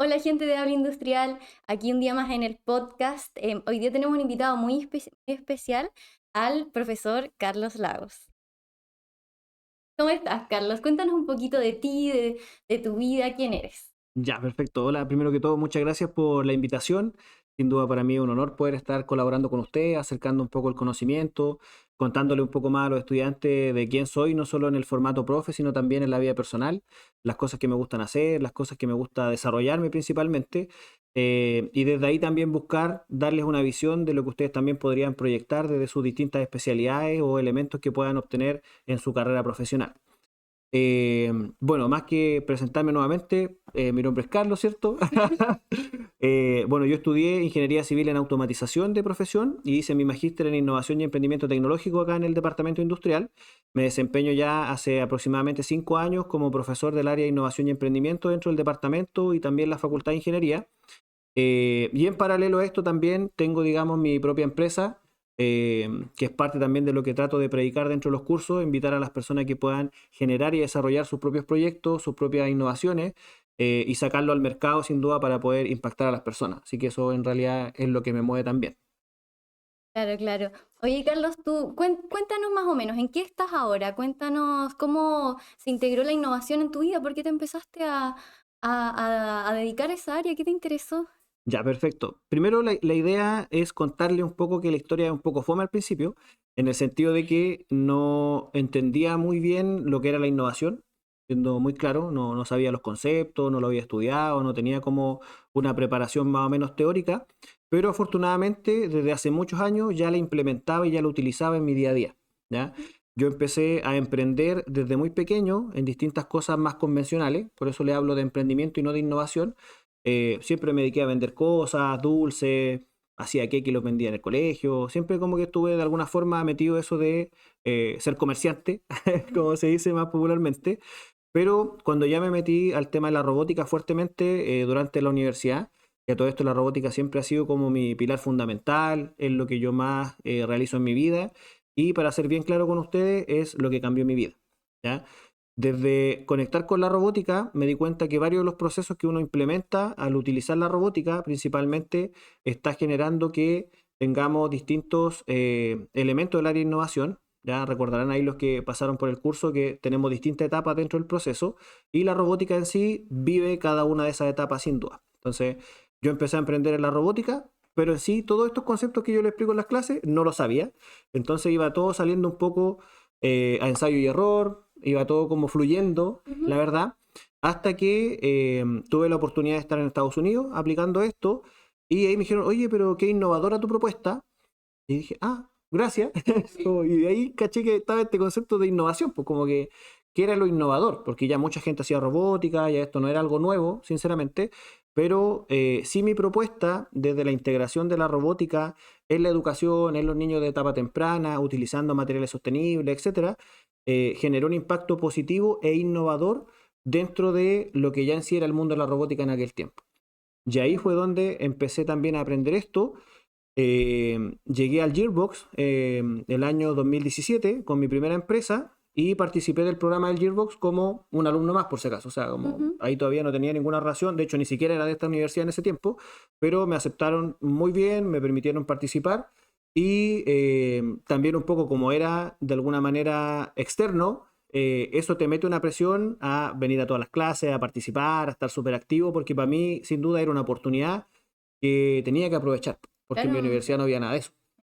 Hola gente de Habla Industrial, aquí un día más en el podcast. Hoy día tenemos un invitado muy especial al profesor Carlos Lagos. ¿Cómo estás, Carlos? Cuéntanos un poquito de ti, de tu vida, quién eres. Ya, perfecto. Hola, primero que todo, muchas gracias por la invitación. Sin duda para mí es un honor poder estar colaborando con usted, acercando un poco el conocimiento, contándole un poco más a los estudiantes de quién soy, no solo en el formato profe, sino también en la vida personal, las cosas que me gustan hacer, las cosas que me gusta desarrollarme principalmente. Y desde ahí también buscar darles una visión de lo que ustedes también podrían proyectar desde sus distintas especialidades o elementos que puedan obtener en su carrera profesional. Eh, bueno, más que presentarme nuevamente, mi nombre es Carlos, ¿cierto? Bueno, yo estudié Ingeniería Civil en Automatización de profesión y hice mi magíster en Innovación y Emprendimiento Tecnológico acá en el Departamento Industrial. Me desempeño ya hace aproximadamente 5 años como profesor del área de Innovación y Emprendimiento dentro del departamento y también la Facultad de Ingeniería. Y en paralelo a esto también tengo, digamos, mi propia empresa, que es parte también de lo que trato de predicar dentro de los cursos, invitar a las personas que puedan generar y desarrollar sus propios proyectos, sus propias innovaciones, y sacarlo al mercado sin duda para poder impactar a las personas. Así que eso en realidad es lo que me mueve también. Claro, claro. Oye, Carlos, tú cuéntanos más o menos, ¿en qué estás ahora? Cuéntanos cómo se integró la innovación en tu vida, por qué te empezaste a dedicar a esa área, ¿qué te interesó? Ya, perfecto. Primero, la idea es contarle un poco que la historia es un poco fome al principio, en el sentido de que no entendía muy bien lo que era la innovación, siendo muy claro, no sabía los conceptos, no lo había estudiado, no tenía como una preparación más o menos teórica, pero afortunadamente desde hace muchos años ya la implementaba y ya la utilizaba en mi día a día, ¿ya? Ujú. Yo empecé a emprender desde muy pequeño en distintas cosas más convencionales, por eso le hablo de emprendimiento y no de innovación. Siempre me dediqué a vender cosas, dulces, hacía queques y los vendía en el colegio. Siempre como que estuve de alguna forma metido eso de ser comerciante, como se dice más popularmente. Pero cuando ya me metí al tema de la robótica fuertemente durante la universidad, que a todo esto la robótica siempre ha sido como mi pilar fundamental, es lo que yo más realizo en mi vida. Y para ser bien claro con ustedes, es lo que cambió mi vida. ¿Ya? Desde conectar con la robótica, me di cuenta que varios de los procesos que uno implementa al utilizar la robótica, principalmente, está generando que tengamos distintos elementos del área de innovación. Ya recordarán ahí los que pasaron por el curso que tenemos distintas etapas dentro del proceso y la robótica en sí vive cada una de esas etapas sin duda. Entonces, yo empecé a emprender en la robótica, pero en sí todos estos conceptos que yo les explico en las clases no los sabía. Entonces iba todo saliendo un poco a ensayo y error, iba todo como fluyendo, la Ujú. verdad, hasta que tuve la oportunidad de estar en Estados Unidos aplicando esto y ahí me dijeron, oye, pero qué innovadora tu propuesta. Y dije, ah, gracias. Y de ahí caché que estaba este concepto de innovación, pues como que, ¿qué era lo innovador? Porque ya mucha gente hacía robótica, ya esto no era algo nuevo, sinceramente, pero sí mi propuesta desde la integración de la robótica en la educación, en los niños de etapa temprana, utilizando materiales sostenibles, etcétera, generó un impacto positivo e innovador dentro de lo que ya en sí era el mundo de la robótica en aquel tiempo. Y ahí fue donde empecé también a aprender esto. Llegué al Gearbox el año 2017 con mi primera empresa y participé del programa del Gearbox como un alumno más, por si acaso. O sea, como Ujú. ahí todavía no tenía ninguna relación, de hecho ni siquiera era de esta universidad en ese tiempo, pero me aceptaron muy bien, me permitieron participar y también un poco como era de alguna manera externo. Eso te mete una presión a venir a todas las clases, a participar, a estar súper activo, porque para mí sin duda era una oportunidad que tenía que aprovechar, porque en mi Claro, universidad no había nada de eso.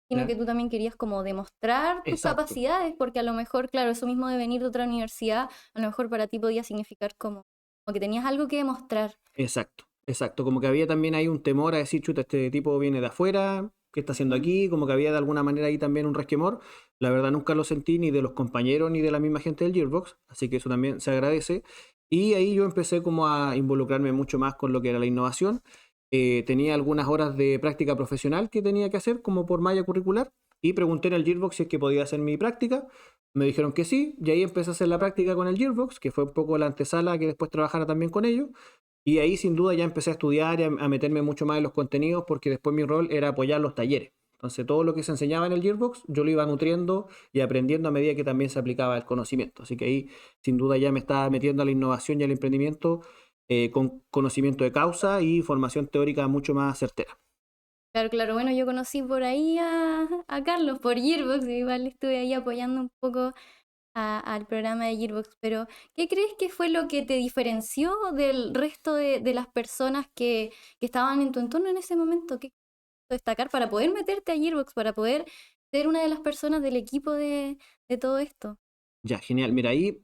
sino que ¿Ya? tú también querías como demostrar tus Exacto, capacidades, porque a lo mejor, claro, eso mismo de venir de otra universidad, a lo mejor para ti podía significar como que tenías algo que demostrar. exacto, exacto. Como que había también ahí un temor a decir, chuta, este tipo viene de afuera, ¿qué está haciendo Ujú. aquí? Como que había de alguna manera ahí también un resquemor. La verdad nunca lo sentí ni de los compañeros ni de la misma gente del Gearbox, así que eso también se agradece. Y ahí yo empecé como a involucrarme mucho más con lo que era la innovación. Tenía algunas horas de práctica profesional que tenía que hacer como por malla curricular y pregunté en el Gearbox si es que podía hacer mi práctica. Me dijeron que sí, y ahí empecé a hacer la práctica con el Gearbox, que fue un poco la antesala que después trabajara también con ellos. Y ahí sin duda ya empecé a estudiar y a meterme mucho más en los contenidos porque después mi rol era apoyar los talleres. Entonces todo lo que se enseñaba en el Gearbox yo lo iba nutriendo y aprendiendo a medida que también se aplicaba el conocimiento. Así que ahí sin duda ya me estaba metiendo a la innovación y al emprendimiento con conocimiento de causa y formación teórica mucho más certera. Claro, claro. Bueno, yo conocí por ahí a Carlos por Gearbox, igual estuve ahí apoyando un poco al programa de Gearbox, pero ¿qué crees que fue lo que te diferenció del resto de las personas que estaban en tu entorno en ese momento? ¿Qué destacar para poder meterte a Gearbox, para poder ser una de las personas del equipo de todo esto? Ya, genial. Mira, ahí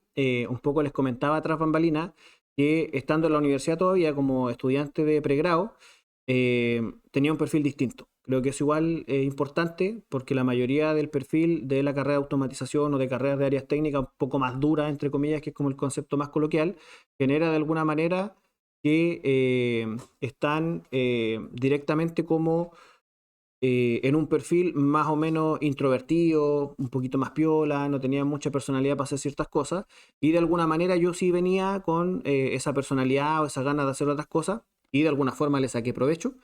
un poco les comentaba tras bambalinas que estando en la universidad todavía como estudiante de pregrado, tenía un perfil distinto. Creo que es igual importante porque la mayoría del perfil de la carrera de automatización o de carreras de áreas técnicas un poco más duras, entre comillas, que es como el concepto más coloquial, genera de alguna manera que están directamente como en un perfil más o menos introvertido, un poquito más piola, no tenía mucha personalidad para hacer ciertas cosas, y de alguna manera yo sí venía con esa personalidad o esa ganas de hacer otras cosas, y de alguna forma le saqué provecho.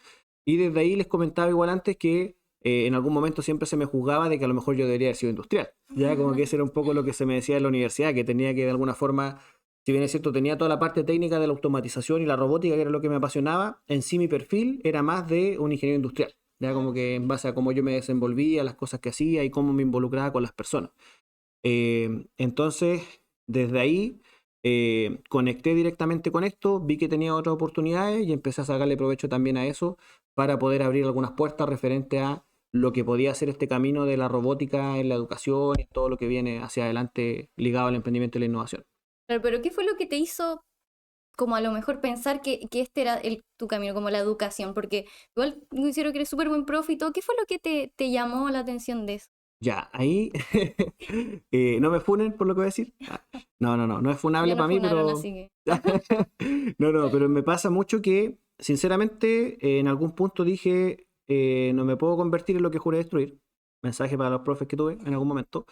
Y desde ahí les comentaba igual antes que en algún momento siempre se me juzgaba de que a lo mejor yo debería haber sido industrial. Ya como que ese era un poco lo que se me decía en la universidad, que tenía que de alguna forma, si bien es cierto, tenía toda la parte técnica de la automatización y la robótica, que era lo que me apasionaba, en sí mi perfil era más de un ingeniero industrial. Ya como que en base a cómo yo me desenvolvía, las cosas que hacía y cómo me involucraba con las personas. Entonces, desde ahí conecté directamente con esto, vi que tenía otras oportunidades y empecé a sacarle provecho también a eso para poder abrir algunas puertas referente a lo que podía ser este camino de la robótica en la educación y todo lo que viene hacia adelante ligado al emprendimiento y la innovación. Claro, pero ¿qué fue lo que te hizo como a lo mejor pensar que este era tu camino, como la educación? Porque igual considero que eres súper buen profe y todo. ¿Qué fue lo que te llamó la atención de eso? Ya, ahí no me funen por lo que voy a decir. No es Ya funable lo para mí, funaron, pero así que... no, pero me pasa mucho que, sinceramente, en algún punto dije, no me puedo convertir en lo que juré destruir. Mensaje para los profes que tuve en algún momento,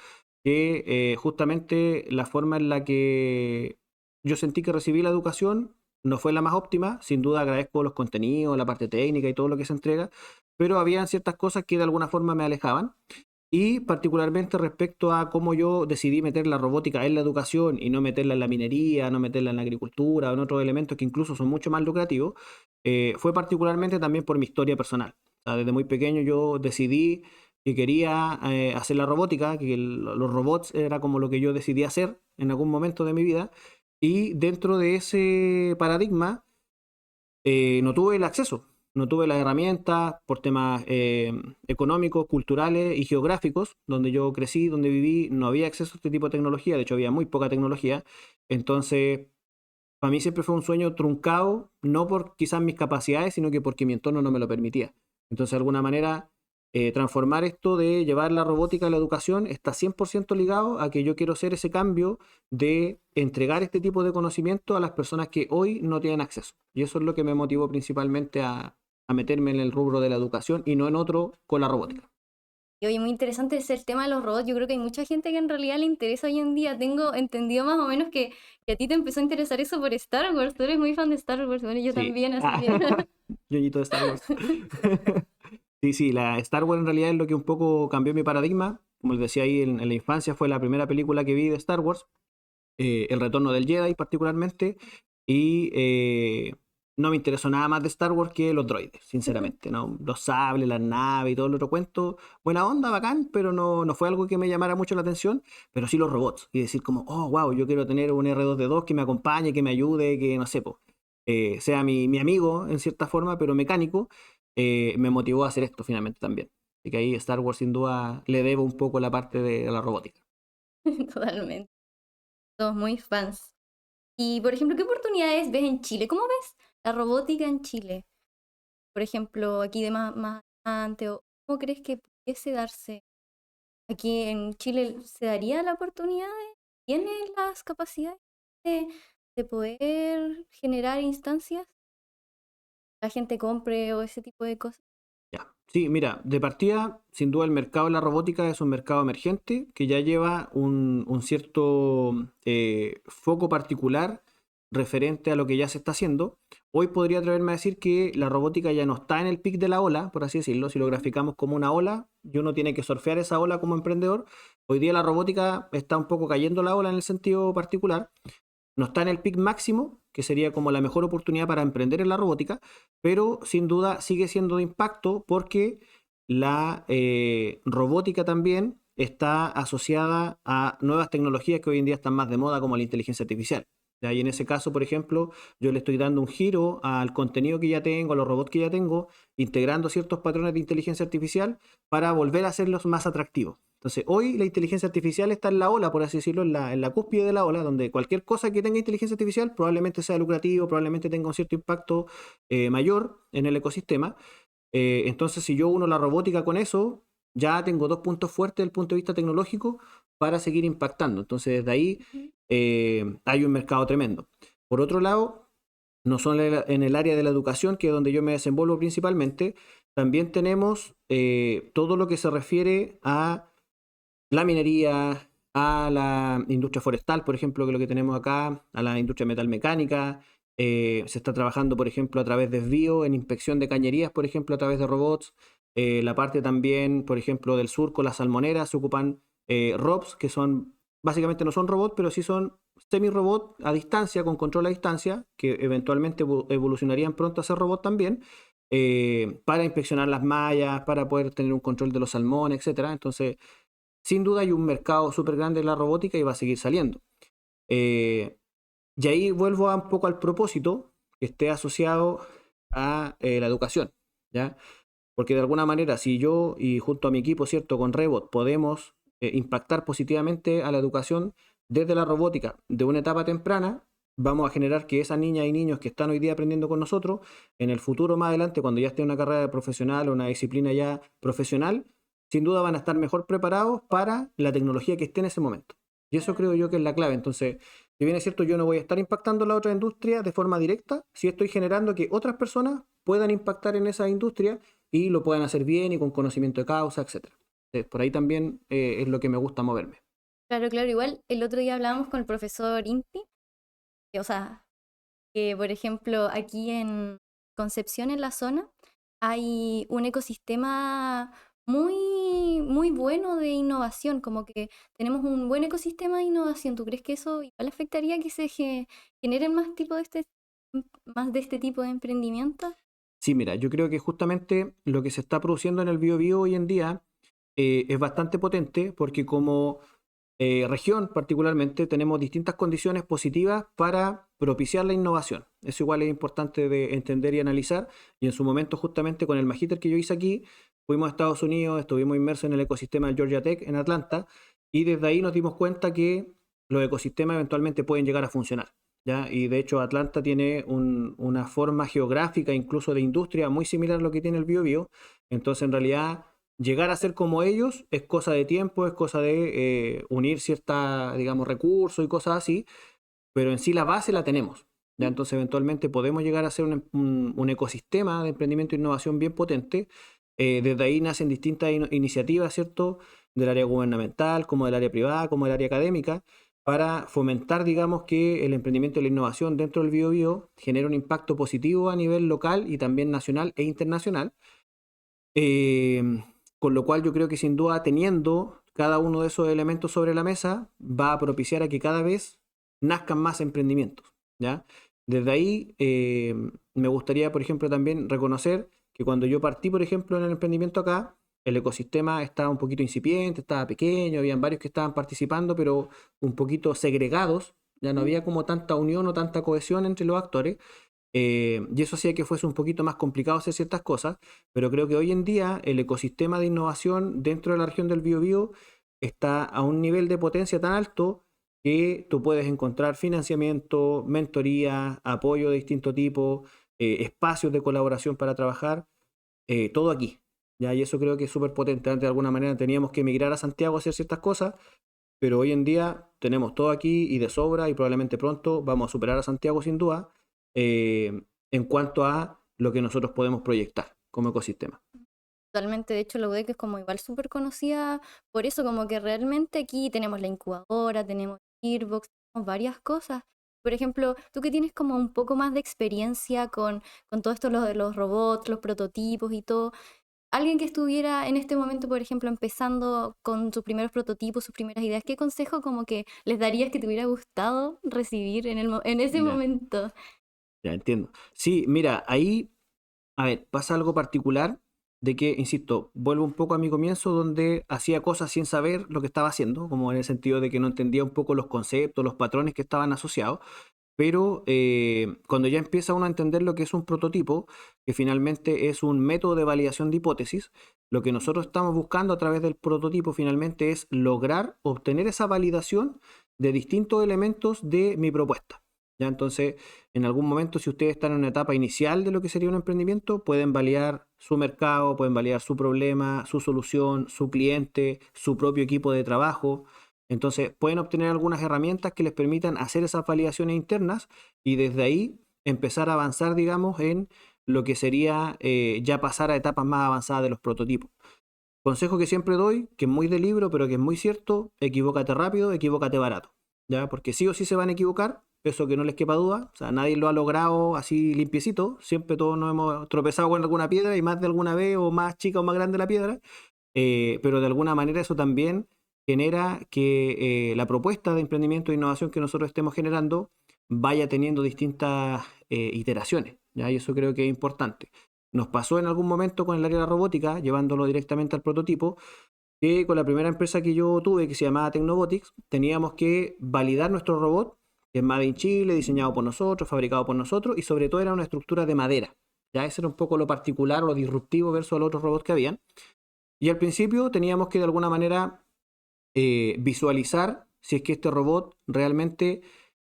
que justamente la forma en la que yo sentí que recibí la educación no fue la más óptima. Sin duda agradezco los contenidos, la parte técnica y todo lo que se entrega, pero había ciertas cosas que de alguna forma me alejaban. Y particularmente respecto a cómo yo decidí meter la robótica en la educación y no meterla en la minería, no meterla en la agricultura o en otros elementos que incluso son mucho más lucrativos, fue particularmente también por mi historia personal. O sea, desde muy pequeño yo decidí que quería hacer la robótica, que los robots era como lo que yo decidí hacer en algún momento de mi vida. Y dentro de ese paradigma no tuve el acceso, no tuve las herramientas por temas económicos, culturales y geográficos, donde yo crecí, donde viví, no había acceso a este tipo de tecnología, de hecho había muy poca tecnología, entonces para mí siempre fue un sueño truncado, no por quizás mis capacidades, sino que porque mi entorno no me lo permitía. Entonces, de alguna manera, transformar esto de llevar la robótica a la educación está 100% ligado a que yo quiero hacer ese cambio de entregar este tipo de conocimiento a las personas que hoy no tienen acceso. Y eso es lo que me motivó principalmente a meterme en el rubro de la educación y no en otro con la robótica. Y oye, muy interesante es el tema de los robots. Yo creo que hay mucha gente que en realidad le interesa hoy en día. Tengo entendido más o menos que a ti te empezó a interesar eso por Star Wars. Tú eres muy fan de Star Wars, bueno, yo Sí. también, así que... Ñoñito de Star Wars. Sí, la Star Wars en realidad es lo que un poco cambió mi paradigma. Como les decía ahí, en la infancia fue la primera película que vi de Star Wars, El Retorno del Jedi particularmente, y no me interesó nada más de Star Wars que los droides, sinceramente, ¿no? Los sables, las naves y todo el otro cuento, buena onda, bacán, pero no fue algo que me llamara mucho la atención, pero sí los robots, y decir como, oh, wow, yo quiero tener un R2D2 que me acompañe, que me ayude, que no sé, po, sea mi amigo en cierta forma, pero mecánico, me motivó a hacer esto finalmente también. Así que ahí Star Wars sin duda le debo un poco la parte de la robótica. Totalmente. Somos muy fans. Y, por ejemplo, ¿qué oportunidades ves en Chile? ¿Cómo ves la robótica en Chile? Por ejemplo, aquí de más adelante, o ¿cómo crees que pudiese darse? Aquí en Chile se daría la oportunidad, ¿tiene las capacidades de, de poder generar instancias? La gente compre o ese tipo de cosas. Ya. Sí, mira, de partida, sin duda el mercado de la robótica es un mercado emergente que ya lleva un cierto foco particular referente a lo que ya se está haciendo. Hoy podría atreverme a decir que la robótica ya no está en el pic de la ola, por así decirlo, si lo graficamos como una ola y uno tiene que surfear esa ola como emprendedor. Hoy día la robótica está un poco cayendo la ola en el sentido particular, no está en el pic máximo, que sería como la mejor oportunidad para emprender en la robótica, pero sin duda sigue siendo de impacto porque la robótica también está asociada a nuevas tecnologías que hoy en día están más de moda, como la inteligencia artificial. ¿Ya? Y en ese caso, por ejemplo, yo le estoy dando un giro al contenido que ya tengo, a los robots que ya tengo, integrando ciertos patrones de inteligencia artificial para volver a hacerlos más atractivos. Entonces, hoy la inteligencia artificial está en la ola, por así decirlo, en la cúspide de la ola, donde cualquier cosa que tenga inteligencia artificial probablemente sea lucrativo, probablemente tenga un cierto impacto mayor en el ecosistema. Entonces, si yo uno la robótica con eso, ya tengo dos puntos fuertes desde el punto de vista tecnológico para seguir impactando. Entonces, desde ahí Ujú. hay un mercado tremendo. Por otro lado, no solo en el área de la educación, que es donde yo me desenvuelvo principalmente, también tenemos todo lo que se refiere a la minería, a la industria forestal, por ejemplo, que es lo que tenemos acá, a la industria metalmecánica. Se está trabajando, por ejemplo, a través de desvío, en inspección de cañerías, por ejemplo, a través de robots. La parte también, por ejemplo, del sur con las salmoneras, se ocupan ROBs, que son, básicamente no son robots, pero sí son semi-robots a distancia, con control a distancia, que eventualmente evolucionarían pronto a ser robots también, para inspeccionar las mallas, para poder tener un control de los salmones, etcétera. Entonces, sin duda hay un mercado súper grande en la robótica y va a seguir saliendo. Eh, y ahí vuelvo un poco al propósito que esté asociado a la educación, ¿ya? Porque de alguna manera, si yo y junto a mi equipo, ¿cierto? Con Rebot podemos impactar positivamente a la educación desde la robótica de una etapa temprana, vamos a generar que esas niñas y niños que están hoy día aprendiendo con nosotros, en el futuro más adelante, cuando ya esté en una carrera profesional o una disciplina ya profesional, sin duda van a estar mejor preparados para la tecnología que esté en ese momento. Y eso creo yo que es la clave. Entonces, si bien es cierto, yo no voy a estar impactando la otra industria de forma directa, sí estoy generando que otras personas puedan impactar en esa industria y lo puedan hacer bien y con conocimiento de causa, etcétera. Por ahí también es lo que me gusta moverme. Claro, claro, igual el otro día hablábamos con el profesor Inti, que, o sea, que por ejemplo aquí en Concepción, en la zona, hay un ecosistema muy, muy bueno de innovación, como que tenemos un buen ecosistema de innovación. ¿Tú crees que eso igual afectaría que se generen más de este tipo de emprendimientos? Sí, mira, yo creo que justamente lo que se está produciendo en el Biobío hoy en día es bastante potente porque como región particularmente tenemos distintas condiciones positivas para propiciar la innovación. Eso igual es importante de entender y analizar. Y en su momento justamente con el magíster que yo hice aquí, fuimos a Estados Unidos, estuvimos inmersos en el ecosistema de Georgia Tech en Atlanta y desde ahí nos dimos cuenta que los ecosistemas eventualmente pueden llegar a funcionar. ¿Ya? Y de hecho Atlanta tiene una forma geográfica, incluso de industria, muy similar a lo que tiene el Biobío. Entonces, en realidad, llegar a ser como ellos es cosa de tiempo, es cosa de unir cierta, digamos, recursos y cosas así, pero en sí la base la tenemos. ¿Ya? Entonces, eventualmente podemos llegar a ser un ecosistema de emprendimiento e innovación bien potente. Desde ahí nacen distintas iniciativas, ¿cierto? Del área gubernamental, como del área privada, como del área académica, para fomentar, digamos, que el emprendimiento y la innovación dentro del Biobío genere un impacto positivo a nivel local y también nacional e internacional. Eh, con lo cual yo creo que sin duda teniendo cada uno de esos elementos sobre la mesa va a propiciar a que cada vez nazcan más emprendimientos, ¿ya? Desde ahí me gustaría, por ejemplo, también reconocer que cuando yo partí, por ejemplo, en el emprendimiento acá, el ecosistema estaba un poquito incipiente, estaba pequeño, habían varios que estaban participando, pero un poquito segregados, ya no había como tanta unión o tanta cohesión entre los actores. Y eso hacía que fuese un poquito más complicado hacer ciertas cosas, pero creo que hoy en día el ecosistema de innovación dentro de la región del Biobío está a un nivel de potencia tan alto que tú puedes encontrar financiamiento, mentoría, apoyo de distinto tipo, espacios de colaboración para trabajar, todo aquí. ¿Ya? Y eso creo que es súper potente. Antes de alguna manera teníamos que emigrar a Santiago a hacer ciertas cosas, pero hoy en día tenemos todo aquí y de sobra y probablemente pronto vamos a superar a Santiago sin duda en cuanto a lo que nosotros podemos proyectar como ecosistema. Totalmente, de hecho la UDEC es como igual súper conocida por eso, como que realmente aquí tenemos la incubadora, tenemos Gearbox, tenemos varias cosas. Por ejemplo, tú que tienes como un poco más de experiencia con todo esto lo de los robots, los prototipos y todo, alguien que estuviera en este momento, por ejemplo, empezando con sus primeros prototipos, sus primeras ideas, ¿qué consejo como que les darías que te hubiera gustado recibir en ese Ya, momento? ya entiendo. Sí, mira, ahí, a ver, pasa algo particular de que, insisto, vuelvo un poco a mi comienzo donde hacía cosas sin saber lo que estaba haciendo, como en el sentido de que no entendía un poco los conceptos, los patrones que estaban asociados. Pero cuando ya empieza uno a entender lo que es un prototipo, que finalmente es un método de validación de hipótesis, lo que nosotros estamos buscando a través del prototipo finalmente es lograr obtener esa validación de distintos elementos de mi propuesta. ¿Ya? Entonces, en algún momento, si ustedes están en una etapa inicial de lo que sería un emprendimiento, pueden validar su mercado, pueden validar su problema, su solución, su cliente, su propio equipo de trabajo. Entonces, pueden obtener algunas herramientas que les permitan hacer esas validaciones internas y desde ahí empezar a avanzar, digamos, en lo que sería ya pasar a etapas más avanzadas de los prototipos. Consejo que siempre doy, que es muy de libro, pero que es muy cierto: equivócate rápido, equivócate barato, ¿ya? Porque sí o sí se van a equivocar, eso que no les quepa duda, o sea, nadie lo ha logrado así limpiecito, siempre todos nos hemos tropezado con alguna piedra y más de alguna vez, o más chica o más grande la piedra, pero de alguna manera eso también genera que la propuesta de emprendimiento e innovación que nosotros estemos generando vaya teniendo distintas iteraciones, ¿ya? Y eso creo que es importante. Nos pasó en algún momento con el área de la robótica, llevándolo directamente al prototipo, que con la primera empresa que yo tuve, que se llamaba Tecnobotics, teníamos que validar nuestro robot, que es Made in Chile, diseñado por nosotros, fabricado por nosotros, y sobre todo era una estructura de madera. Ya ese era un poco lo particular, lo disruptivo versus los otros robots que habían. Y al principio teníamos que de alguna manera visualizar si es que este robot realmente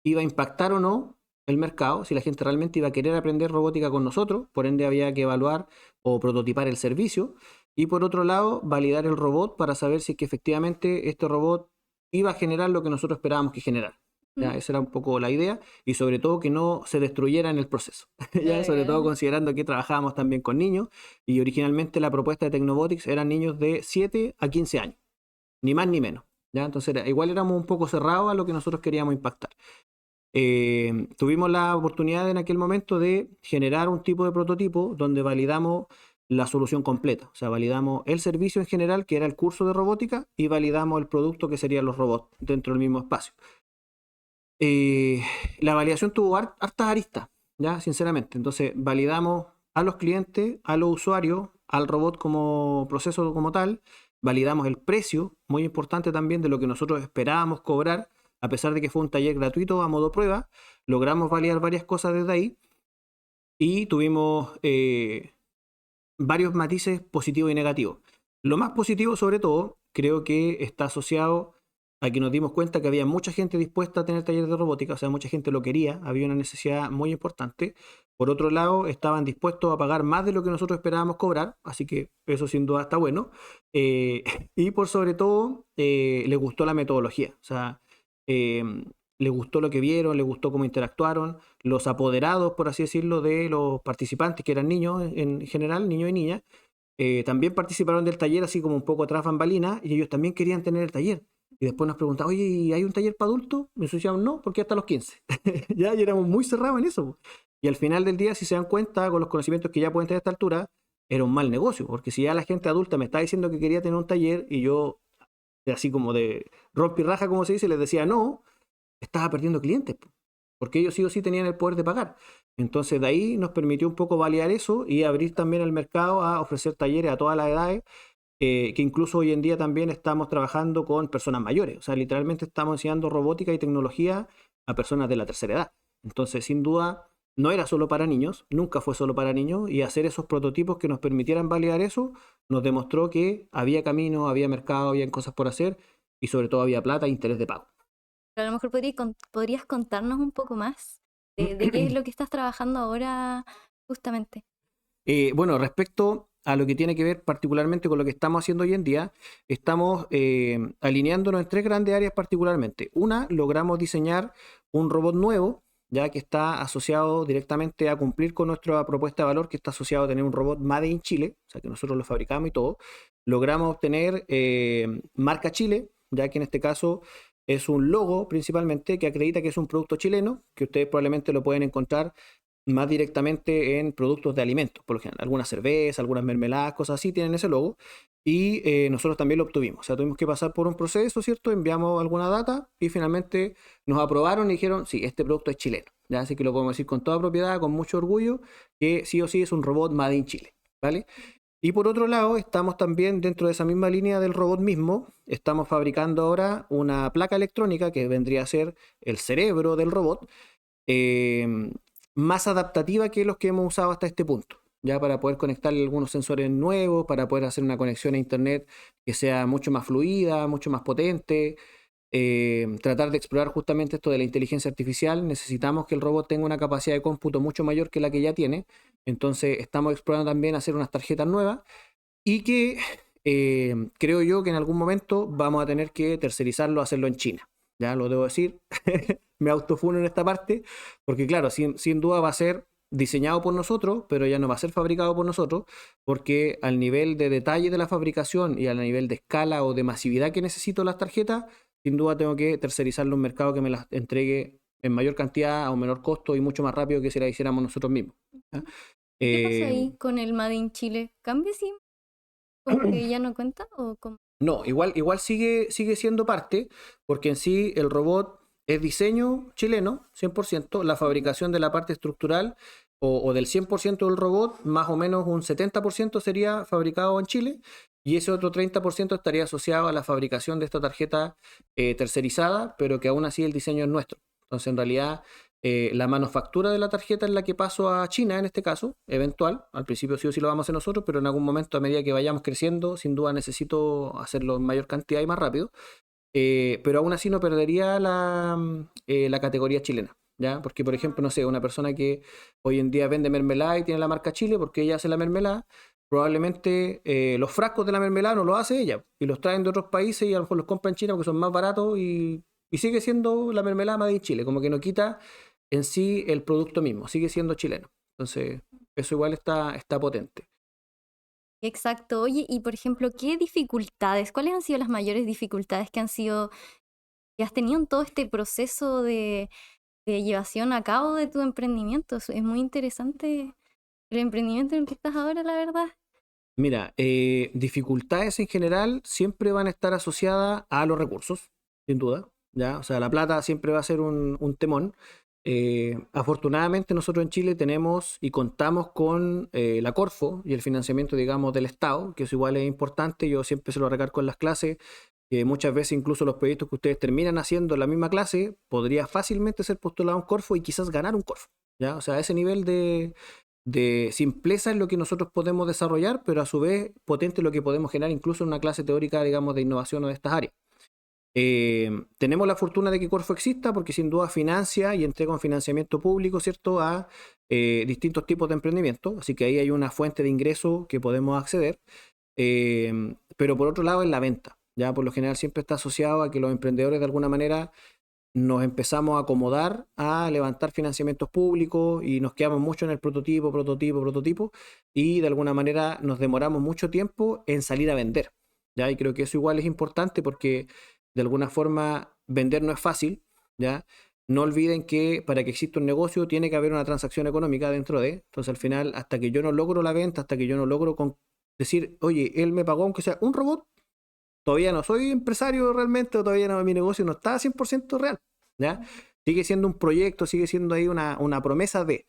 iba a impactar o no el mercado, si la gente realmente iba a querer aprender robótica con nosotros, por ende había que evaluar o prototipar el servicio, y por otro lado validar el robot para saber si es que efectivamente este robot iba a generar lo que nosotros esperábamos que generara. ¿Ya? Esa era un poco la idea, y sobre todo que no se destruyera en el proceso. ¿Ya? Sobre todo considerando que trabajábamos también con niños, y originalmente la propuesta de Tecnobotics eran niños de 7 a 15 años, ni más ni menos. ¿Ya? Entonces igual éramos un poco cerrados a lo que nosotros queríamos impactar. Tuvimos la oportunidad en aquel momento de generar un tipo de prototipo donde validamos la solución completa, o sea, validamos el servicio en general, que era el curso de robótica, y validamos el producto, que serían los robots, dentro del mismo espacio. La validación tuvo hartas aristas, ya, sinceramente. Entonces, validamos a los clientes, a los usuarios, al robot como proceso como tal, validamos el precio, muy importante también, de lo que nosotros esperábamos cobrar, a pesar de que fue un taller gratuito a modo prueba, logramos validar varias cosas desde ahí, y tuvimos varios matices positivos y negativos. Lo más positivo, sobre todo, creo que está asociado a que nos dimos cuenta que había mucha gente dispuesta a tener talleres de robótica, o sea, mucha gente lo quería, había una necesidad muy importante. Por otro lado, estaban dispuestos a pagar más de lo que nosotros esperábamos cobrar, así que eso sin duda está bueno. Y por sobre todo, les gustó la metodología, o sea, les gustó lo que vieron, les gustó cómo interactuaron. Los apoderados, por así decirlo, de los participantes, que eran niños en general, niños y niñas, también participaron del taller, así como un poco tras bambalinas, y ellos también querían tener el taller. Y después nos preguntaban, oye, ¿y hay un taller para adultos? Y nosotros decíamos, no, porque hasta los 15. Ya, y éramos muy cerrados en eso. Y al final del día, si se dan cuenta, con los conocimientos que ya pueden tener a esta altura, era un mal negocio, porque si ya la gente adulta me está diciendo que quería tener un taller, y yo, así como de rompirraja, como se dice, les decía no, estaba perdiendo clientes, porque ellos sí o sí tenían el poder de pagar. Entonces de ahí nos permitió un poco validar eso y abrir también el mercado a ofrecer talleres a todas las edades, que incluso hoy en día también estamos trabajando con personas mayores. O sea, literalmente estamos enseñando robótica y tecnología a personas de la tercera edad. Entonces, sin duda, no era solo para niños, nunca fue solo para niños, y hacer esos prototipos que nos permitieran validar eso nos demostró que había camino, había mercado, había cosas por hacer, y sobre todo había plata e interés de pago. Pero a lo mejor podrías contarnos un poco más de qué es lo que estás trabajando ahora justamente. Bueno, respecto a lo que tiene que ver particularmente con lo que estamos haciendo hoy en día, estamos alineándonos en tres grandes áreas particularmente. Una, logramos diseñar un robot nuevo, ya que está asociado directamente a cumplir con nuestra propuesta de valor, que está asociado a tener un robot Made in Chile, o sea que nosotros lo fabricamos y todo. Logramos obtener marca Chile, ya que en este caso es un logo principalmente que acredita que es un producto chileno, que ustedes probablemente lo pueden encontrar más directamente en productos de alimentos, por lo general. Algunas cervezas, algunas mermeladas, cosas así tienen ese logo. Y nosotros también lo obtuvimos. O sea, tuvimos que pasar por un proceso, ¿cierto? Enviamos alguna data y finalmente nos aprobaron y dijeron, sí, este producto es chileno. ¿Ya? Así que lo podemos decir con toda propiedad, con mucho orgullo, que sí o sí es un robot made in Chile. ¿Vale? Y por otro lado, estamos también dentro de esa misma línea del robot mismo, estamos fabricando ahora una placa electrónica que vendría a ser el cerebro del robot, eh, más adaptativa que los que hemos usado hasta este punto, ya para poder conectarle algunos sensores nuevos, para poder hacer una conexión a internet que sea mucho más fluida, mucho más potente, tratar de explorar justamente esto de la inteligencia artificial. Necesitamos que el robot tenga una capacidad de cómputo mucho mayor que la que ya tiene, entonces estamos explorando también hacer unas tarjetas nuevas y que creo yo que en algún momento vamos a tener que tercerizarlo, hacerlo en China. Ya lo debo decir, me autofuno en esta parte, porque claro, sin duda va a ser diseñado por nosotros, pero ya no va a ser fabricado por nosotros, porque al nivel de detalle de la fabricación y al nivel de escala o de masividad que necesito las tarjetas, sin duda tengo que tercerizarlo a un mercado que me las entregue en mayor cantidad, a un menor costo y mucho más rápido que si la hiciéramos nosotros mismos. ¿Ya? ¿Qué pasa ahí con el Made in Chile? ¿Cambia si como que ya no cuenta o cómo? No, igual sigue siendo parte, porque en sí el robot es diseño chileno, 100%, la fabricación de la parte estructural o del 100% del robot, más o menos un 70% sería fabricado en Chile y ese otro 30% estaría asociado a la fabricación de esta tarjeta tercerizada, pero que aún así el diseño es nuestro. Entonces, en realidad, la manufactura de la tarjeta es la que paso a China en este caso, eventual. Al principio sí o sí lo vamos a hacer nosotros, pero en algún momento, a medida que vayamos creciendo, sin duda necesito hacerlo en mayor cantidad y más rápido. Pero aún así no perdería la categoría chilena. ¿Ya? Porque, por ejemplo, no sé, una persona que hoy en día vende mermelada y tiene la marca Chile porque ella hace la mermelada, probablemente los frascos de la mermelada no los hace ella y los traen de otros países y a lo mejor los compra en China porque son más baratos y sigue siendo la mermelada made in Chile, como que no quita en sí el producto mismo, sigue siendo chileno. Entonces, eso igual está potente. Exacto. Oye, y por ejemplo, ¿qué dificultades, cuáles han sido las mayores dificultades que has tenido en todo este proceso de llevación a cabo de tu emprendimiento? Es muy interesante el emprendimiento en el que estás ahora, la verdad. Mira, dificultades en general siempre van a estar asociadas a los recursos, sin duda, ¿ya? O sea, la plata siempre va a ser un temón. Afortunadamente nosotros en Chile tenemos y contamos con la Corfo y el financiamiento, digamos, del Estado, que eso igual es importante. Yo siempre se lo recargo en las clases, que muchas veces incluso los proyectos que ustedes terminan haciendo en la misma clase, podría fácilmente ser postulado a un Corfo y quizás ganar un Corfo, ¿ya? O sea, ese nivel de simpleza es lo que nosotros podemos desarrollar, pero a su vez potente lo que podemos generar incluso en una clase teórica, digamos, de innovación o de estas áreas. Tenemos la fortuna de que Corfo exista porque sin duda financia y entrega un financiamiento público, ¿cierto?, a distintos tipos de emprendimiento, así que ahí hay una fuente de ingreso que podemos acceder, pero por otro lado es la venta, ya por lo general siempre está asociado a que los emprendedores de alguna manera nos empezamos a acomodar a levantar financiamientos públicos y nos quedamos mucho en el prototipo y de alguna manera nos demoramos mucho tiempo en salir a vender, ¿ya? Y creo que eso igual es importante porque de alguna forma vender no es fácil, ¿ya? No olviden que para que exista un negocio tiene que haber una transacción económica dentro de, entonces al final hasta que yo no logro la venta, hasta que yo no logro decir, oye, él me pagó aunque sea un robot, todavía no soy empresario realmente o todavía no, mi negocio no está 100% real, ¿ya? Sigue siendo un proyecto, sigue siendo ahí una promesa de...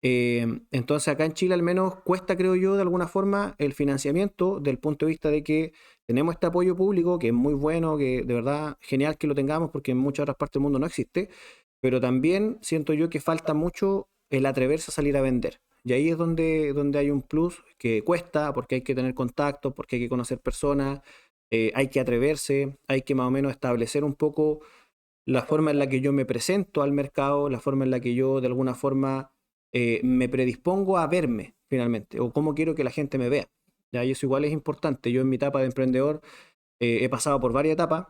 entonces acá en Chile al menos cuesta, creo yo, de alguna forma el financiamiento del punto de vista de que tenemos este apoyo público que es muy bueno, que de verdad genial que lo tengamos porque en muchas otras partes del mundo no existe, pero también siento yo que falta mucho el atreverse a salir a vender. Y ahí es donde hay un plus que cuesta porque hay que tener contacto, porque hay que conocer personas, hay que atreverse, hay que más o menos establecer un poco la forma en la que yo me presento al mercado, la forma en la que yo de alguna forma me predispongo a verme finalmente, o cómo quiero que la gente me vea. ¿Ya? Y eso igual es importante. Yo en mi etapa de emprendedor he pasado por varias etapas.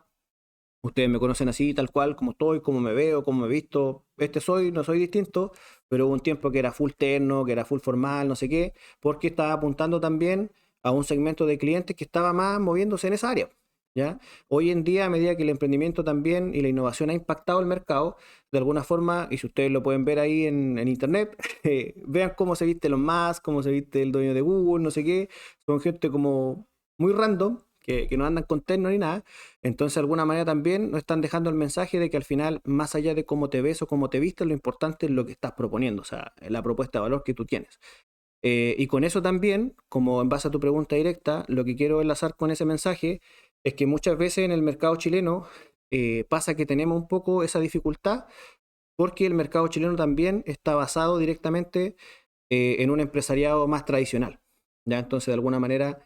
Ustedes me conocen así, tal cual, como estoy, cómo me veo, cómo me he visto. No soy distinto, pero hubo un tiempo que era full terno, que era full formal, no sé qué, porque estaba apuntando también a un segmento de clientes que estaba más moviéndose en esa área. ¿ya? Hoy en día, a medida que el emprendimiento también y la innovación ha impactado el mercado, de alguna forma, y si ustedes lo pueden ver ahí en internet, vean cómo se viste Elon Musk, cómo se viste el dueño de Google, no sé qué, son gente como muy random, que no andan con terno ni nada, entonces de alguna manera también nos están dejando el mensaje de que al final, más allá de cómo te ves o cómo te vistes, lo importante es lo que estás proponiendo, o sea, la propuesta de valor que tú tienes. Y con eso también, como en base a tu pregunta directa, lo que quiero enlazar con ese mensaje es que muchas veces en el mercado chileno pasa que tenemos un poco esa dificultad porque el mercado chileno también está basado directamente en un empresariado más tradicional. ¿Ya? Entonces, de alguna manera,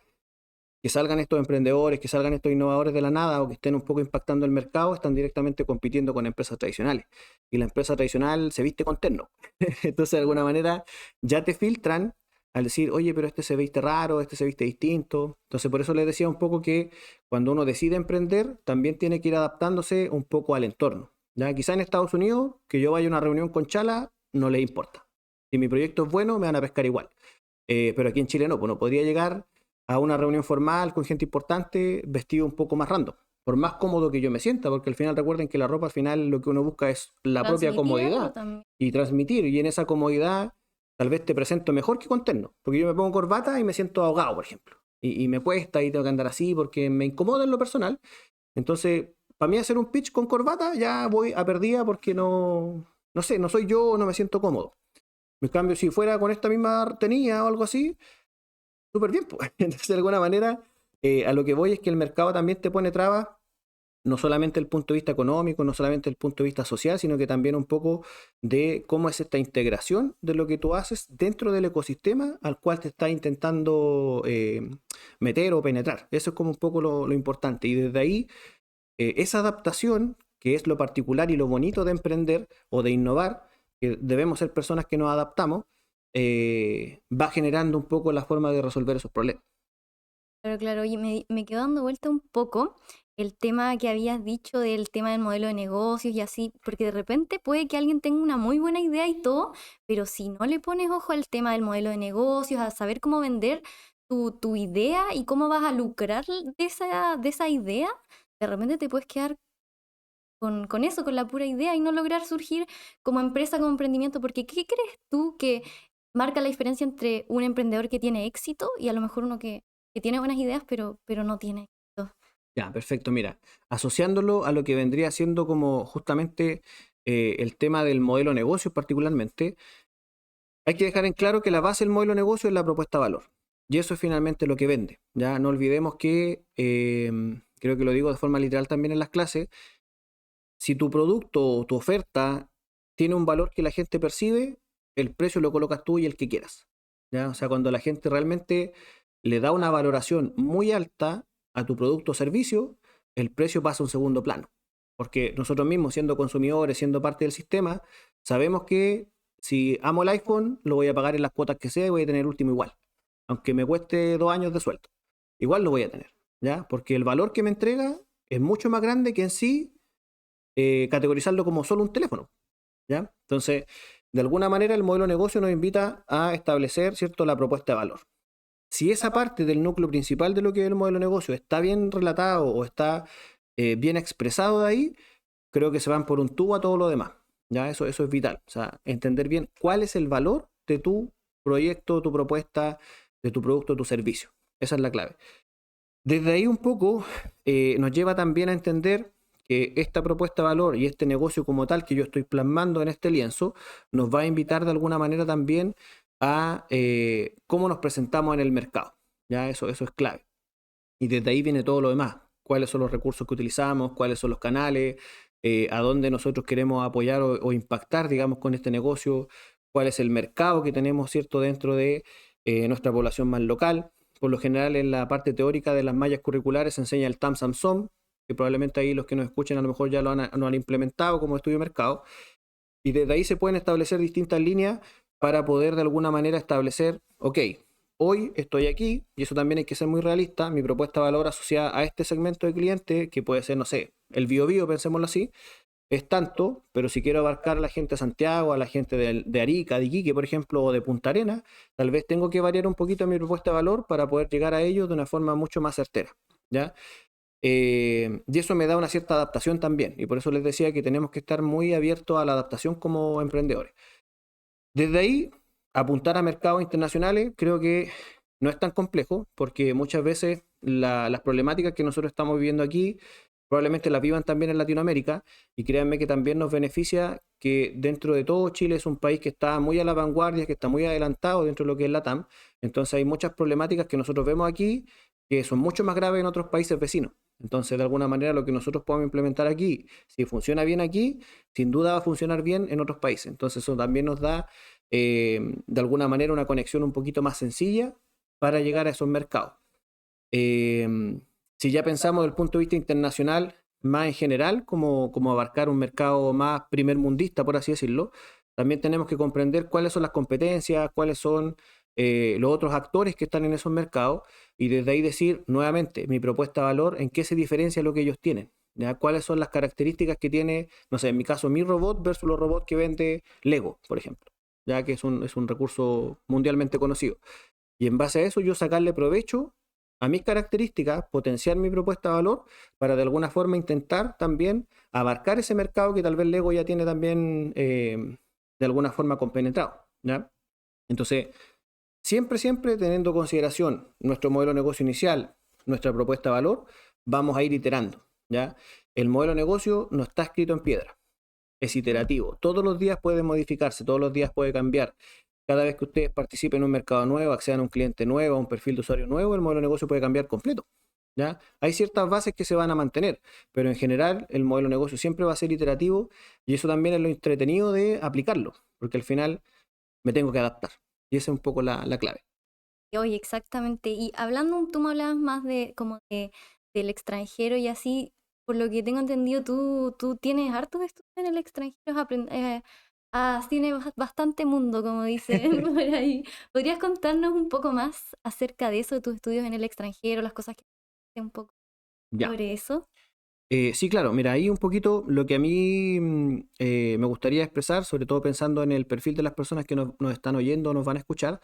que salgan estos emprendedores, que salgan estos innovadores de la nada o que estén un poco impactando el mercado, están directamente compitiendo con empresas tradicionales. Y la empresa tradicional se viste con terno. Entonces, de alguna manera, ya te filtran al decir, oye, pero este se viste raro, este se viste distinto. Entonces, por eso les decía un poco que cuando uno decide emprender, también tiene que ir adaptándose un poco al entorno. ¿Ya? Quizá en Estados Unidos, que yo vaya a una reunión con Chala, no les importa. Si mi proyecto es bueno, me van a pescar igual. Pero aquí en Chile no, pues no podría llegar a una reunión formal con gente importante vestido un poco más random. Por más cómodo que yo me sienta, porque al final recuerden que la ropa al final lo que uno busca es la propia Transmitir algo comodidad también. y transmitir. Y en esa comodidad tal vez te presento mejor que con terno, porque yo me pongo corbata y me siento ahogado, por ejemplo. Y me cuesta y tengo que andar así porque me incomoda en lo personal. Entonces, para mí hacer un pitch con corbata ya voy a perdida porque no sé, no soy yo, no me siento cómodo. En cambio, si fuera con esta misma tenía o algo así, súper bien, pues. Entonces, de alguna manera, a lo que voy es que el mercado también te pone trabas, no solamente el punto de vista económico, no solamente el punto de vista social, sino que también un poco de cómo es esta integración de lo que tú haces dentro del ecosistema al cual te está intentando meter o penetrar. Eso es como un poco lo importante. Y desde ahí, esa adaptación, que es lo particular y lo bonito de emprender o de innovar, que debemos ser personas que nos adaptamos, va generando un poco la forma de resolver esos problemas. Claro, claro. Oye, me quedó dando vuelta un poco el tema que habías dicho del tema del modelo de negocios y así, porque de repente puede que alguien tenga una muy buena idea y todo, pero si no le pones ojo al tema del modelo de negocios, a saber cómo vender tu idea y cómo vas a lucrar de esa idea, de repente te puedes quedar con eso, con la pura idea y no lograr surgir como empresa, como emprendimiento, porque ¿qué crees tú que marca la diferencia entre un emprendedor que tiene éxito y a lo mejor uno que tiene buenas ideas, pero no tiene éxito? Ya, perfecto. Mira, asociándolo a lo que vendría siendo como justamente el tema del modelo de negocio particularmente, hay que dejar en claro que la base del modelo de negocio es la propuesta de valor. Y eso es finalmente lo que vende. Ya no olvidemos que, creo que lo digo de forma literal también en las clases, si tu producto o tu oferta tiene un valor que la gente percibe, el precio lo colocas tú y el que quieras. ¿Ya? O sea, cuando la gente realmente le da una valoración muy alta a tu producto o servicio, el precio pasa a un segundo plano. Porque nosotros mismos, siendo consumidores, siendo parte del sistema, sabemos que si amo el iPhone, lo voy a pagar en las cuotas que sea y voy a tener el último igual. Aunque me cueste 2 años de sueldo. Igual lo voy a tener. ¿Ya? Porque el valor que me entrega es mucho más grande que en sí categorizarlo como solo un teléfono. ¿Ya? Entonces, de alguna manera el modelo de negocio nos invita a establecer, ¿cierto?, la propuesta de valor. Si esa parte del núcleo principal de lo que es el modelo de negocio está bien relatado o está bien expresado de ahí, creo que se van por un tubo a todo lo demás. ¿Ya? Eso es vital. O sea, entender bien cuál es el valor de tu proyecto, tu propuesta, de tu producto, tu servicio. Esa es la clave. Desde ahí un poco nos lleva también a entender que esta propuesta de valor y este negocio como tal que yo estoy plasmando en este lienzo nos va a invitar de alguna manera también a cómo nos presentamos en el mercado. ¿Ya? Eso es clave. Y desde ahí viene todo lo demás. Cuáles son los recursos que utilizamos, cuáles son los canales, a dónde nosotros queremos apoyar o impactar, digamos, con este negocio, cuál es el mercado que tenemos, ¿cierto?, dentro de nuestra población más local. Por lo general, en la parte teórica de las mallas curriculares se enseña el TAM SAM, que probablemente ahí los que nos escuchen a lo mejor ya lo han implementado como estudio de mercado. Y desde ahí se pueden establecer distintas líneas para poder de alguna manera establecer, ok, hoy estoy aquí, y eso también hay que ser muy realista, mi propuesta de valor asociada a este segmento de cliente, que puede ser, no sé, el bio, pensémoslo así, es tanto, pero si quiero abarcar a la gente de Santiago, a la gente de Arica, de Iquique, por ejemplo, o de Punta Arenas, tal vez tengo que variar un poquito mi propuesta de valor para poder llegar a ellos de una forma mucho más certera, ¿ya? Y eso me da una cierta adaptación también. Y por eso les decía que tenemos que estar muy abiertos a la adaptación como emprendedores. Desde ahí, apuntar a mercados internacionales creo que no es tan complejo, porque muchas veces las problemáticas que nosotros estamos viviendo aquí probablemente las vivan también en Latinoamérica, y créanme que también nos beneficia que dentro de todo Chile es un país que está muy a la vanguardia, que está muy adelantado dentro de lo que es la TAM. Entonces hay muchas problemáticas que nosotros vemos aquí que son mucho más graves en otros países vecinos. Entonces, de alguna manera, lo que nosotros podemos implementar aquí, si funciona bien aquí, sin duda va a funcionar bien en otros países. Entonces, eso también nos da, de alguna manera, una conexión un poquito más sencilla para llegar a esos mercados. Eh, si ya pensamos desde el punto de vista internacional, más en general, como abarcar un mercado más primermundista, por así decirlo, también tenemos que comprender cuáles son las competencias, cuáles son los otros actores que están en esos mercados, y desde ahí decir nuevamente mi propuesta de valor, en qué se diferencia lo que ellos tienen. ¿Ya? ¿Cuáles son las características que tiene, no sé, en mi caso, mi robot versus los robots que vende Lego, por ejemplo, ya que es un recurso mundialmente conocido? Y en base a eso yo sacarle provecho a mis características, potenciar mi propuesta de valor para de alguna forma intentar también abarcar ese mercado que tal vez Lego ya tiene también de alguna forma compenetrado, ¿ya? Entonces, siempre teniendo en consideración nuestro modelo de negocio inicial, nuestra propuesta de valor, vamos a ir iterando, ¿ya? El modelo de negocio no está escrito en piedra, es iterativo. Todos los días puede modificarse, todos los días puede cambiar. Cada vez que ustedes participen en un mercado nuevo, accedan a un cliente nuevo, a un perfil de usuario nuevo, el modelo de negocio puede cambiar completo, ¿ya? Hay ciertas bases que se van a mantener, pero en general el modelo de negocio siempre va a ser iterativo, y eso también es lo entretenido de aplicarlo, porque al final me tengo que adaptar. Y esa es un poco la clave. Oye, exactamente. Y hablando, tú me hablabas más de como del extranjero y así, por lo que tengo entendido, tú tienes harto de estudios en el extranjero, tienes bastante mundo, como dicen por ahí. ¿Podrías contarnos un poco más acerca de eso, de tus estudios en el extranjero, las cosas que haces un poco Ya. sobre eso? Sí, claro, mira, ahí un poquito lo que a mí me gustaría expresar, sobre todo pensando en el perfil de las personas que nos están oyendo o nos van a escuchar. Nos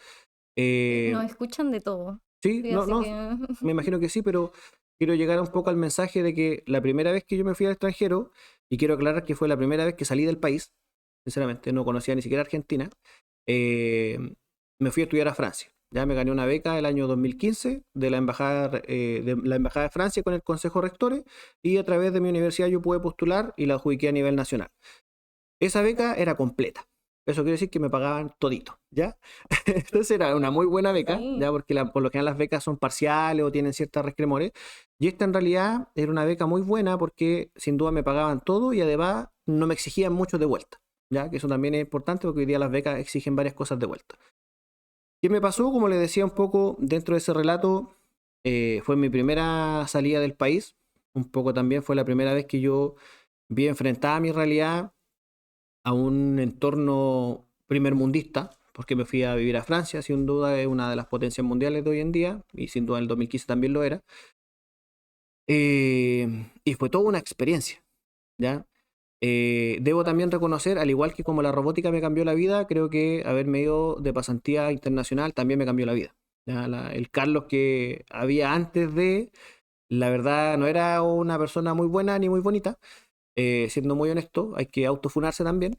eh, escuchan de todo. sí, Sí, no, así no, que me imagino que sí, pero quiero llegar un poco al mensaje de que la primera vez que yo me fui al extranjero, y quiero aclarar que fue la primera vez que salí del país, sinceramente, no conocía ni siquiera Argentina, eh, me fui a estudiar a Francia. Ya me gané una beca el año 2015 de la Embajada de Francia con el Consejo de Rectores, y a través de mi universidad yo pude postular y la adjudiqué a nivel nacional. Esa beca era completa. Eso quiere decir que me pagaban todito, ¿ya? Entonces era una muy buena beca, sí. ¿ya? Porque por lo general las becas son parciales o tienen ciertas resquemores. Y esta en realidad era una beca muy buena porque sin duda me pagaban todo, y además no me exigían mucho de vuelta, ¿ya? Que eso también es importante porque hoy día las becas exigen varias cosas de vuelta. ¿Qué me pasó? Como les decía un poco dentro de ese relato, fue mi primera salida del país. Un poco también fue la primera vez que yo vi enfrentada a mi realidad a un entorno primermundista, porque me fui a vivir a Francia, sin duda es una de las potencias mundiales de hoy en día, y sin duda en el 2015 también lo era. Y fue toda una experiencia, ¿ya? Debo también reconocer, al igual que como la robótica me cambió la vida, creo que haberme ido de pasantía internacional también me cambió la vida. ¿Ya? El Carlos que había antes la verdad, no era una persona muy buena ni muy bonita. Siendo muy honesto, hay que autofunarse también.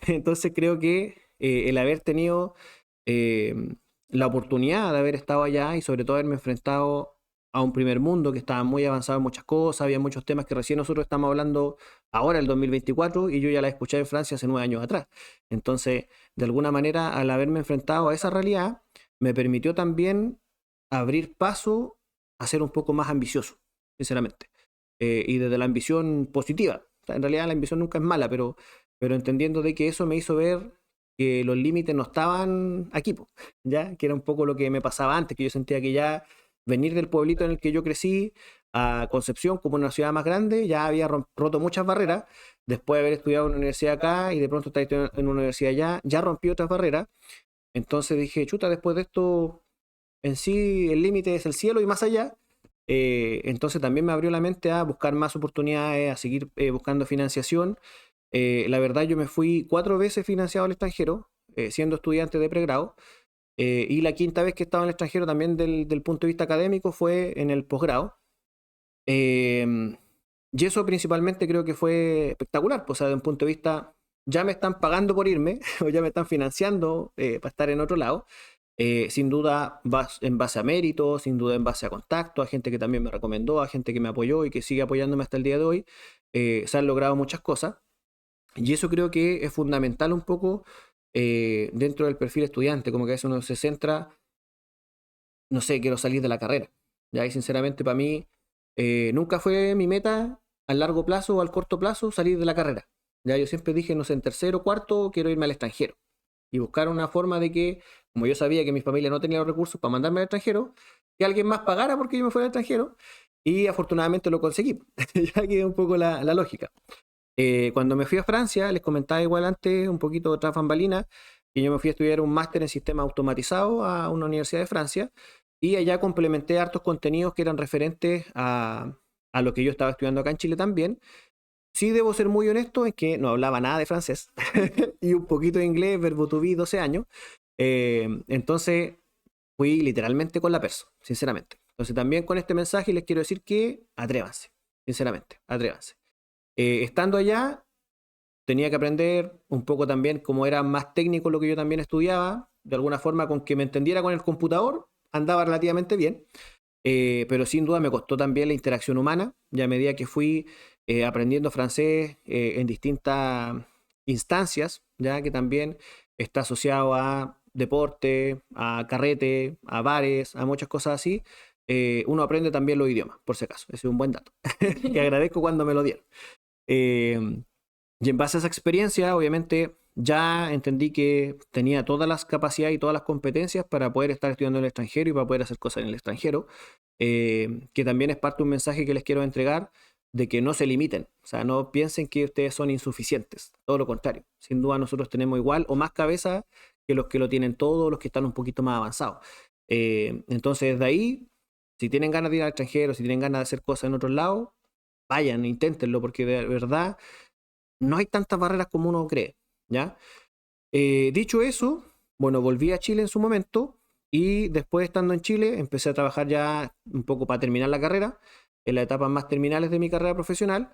Entonces creo que el haber tenido eh, la oportunidad de haber estado allá, y sobre todo haberme enfrentado a un primer mundo que estaba muy avanzado en muchas cosas, había muchos temas que recién nosotros estamos hablando ahora, el 2024, y yo ya la escuché en Francia hace 9 años atrás. Entonces, de alguna manera, al haberme enfrentado a esa realidad, me permitió también abrir paso a ser un poco más ambicioso, sinceramente. Y desde la ambición positiva. O sea, en realidad la ambición nunca es mala, pero entendiendo de que eso me hizo ver que los límites no estaban aquí, po, ¿ya? Que era un poco lo que me pasaba antes, que yo sentía que ya venir del pueblito en el que yo crecí a Concepción como una ciudad más grande, ya había roto muchas barreras. Después de haber estudiado en una universidad acá y de pronto estar en una universidad allá, ya rompí otras barreras. Entonces dije, chuta, después de esto, en sí el límite es el cielo y más allá. Entonces también me abrió la mente a buscar más oportunidades, a seguir buscando financiación. La verdad, yo me fui 4 veces financiado al extranjero, siendo estudiante de pregrado, y la quinta vez que estaba en el extranjero también del punto de vista académico fue en el posgrado. Eh, y eso principalmente creo que fue espectacular, pues, o sea, de un punto de vista, ya me están pagando por irme, o ya me están financiando para estar en otro lado. Sin duda en base a mérito, sin duda en base a contacto, a gente que también me recomendó, a gente que me apoyó y que sigue apoyándome hasta el día de hoy. Se han logrado muchas cosas y eso creo que es fundamental un poco dentro del perfil estudiante, como que a veces uno se centra, no sé, quiero salir de la carrera. Ya, y sinceramente para mí nunca fue mi meta a largo plazo o al corto plazo salir de la carrera. Ya, yo siempre dije, no sé, en tercero o cuarto quiero irme al extranjero y buscar una forma de que, como yo sabía que mi familia no tenía los recursos para mandarme al extranjero, que alguien más pagara porque yo me fuera al extranjero, y afortunadamente lo conseguí. Ya que es un poco la lógica. Cuando me fui a Francia, les comentaba igual antes, un poquito tras bambalinas, que yo me fui a estudiar un máster en sistema automatizado a una universidad de Francia, y allá complementé hartos contenidos que eran referentes a lo que yo estaba estudiando acá en Chile también. Sí, debo ser muy honesto en que no hablaba nada de francés y un poquito de inglés, verbo to be, 12 años. Entonces fui literalmente con la perso, sinceramente. Entonces también con este mensaje les quiero decir que atrévanse, sinceramente, atrévanse. Estando allá, tenía que aprender un poco también como era más técnico lo que yo también estudiaba, de alguna forma con que me entendiera con el computador, andaba relativamente bien. Pero sin duda me costó también la interacción humana, ya a medida que fui aprendiendo francés en distintas instancias, ya que también está asociado a deporte, a carrete, a bares, a muchas cosas así. Uno aprende también los idiomas, por si acaso. Ese es un buen dato, que agradezco cuando me lo dieron. Eh, y en base a esa experiencia, obviamente, ya entendí que tenía todas las capacidades y todas las competencias para poder estar estudiando en el extranjero y para poder hacer cosas en el extranjero, que también es parte de un mensaje que les quiero entregar de que no se limiten, o sea, no piensen que ustedes son insuficientes, todo lo contrario, sin duda nosotros tenemos igual o más cabeza que los que lo tienen todo, los que están un poquito más avanzados. Entonces, desde ahí, si tienen ganas de ir al extranjero, si tienen ganas de hacer cosas en otros lados, vayan, inténtenlo, porque de verdad no hay tantas barreras como uno cree, ¿ya? Dicho eso, bueno, volví a Chile en su momento y después estando en Chile empecé a trabajar ya un poco para terminar la carrera, en las etapas más terminales de mi carrera profesional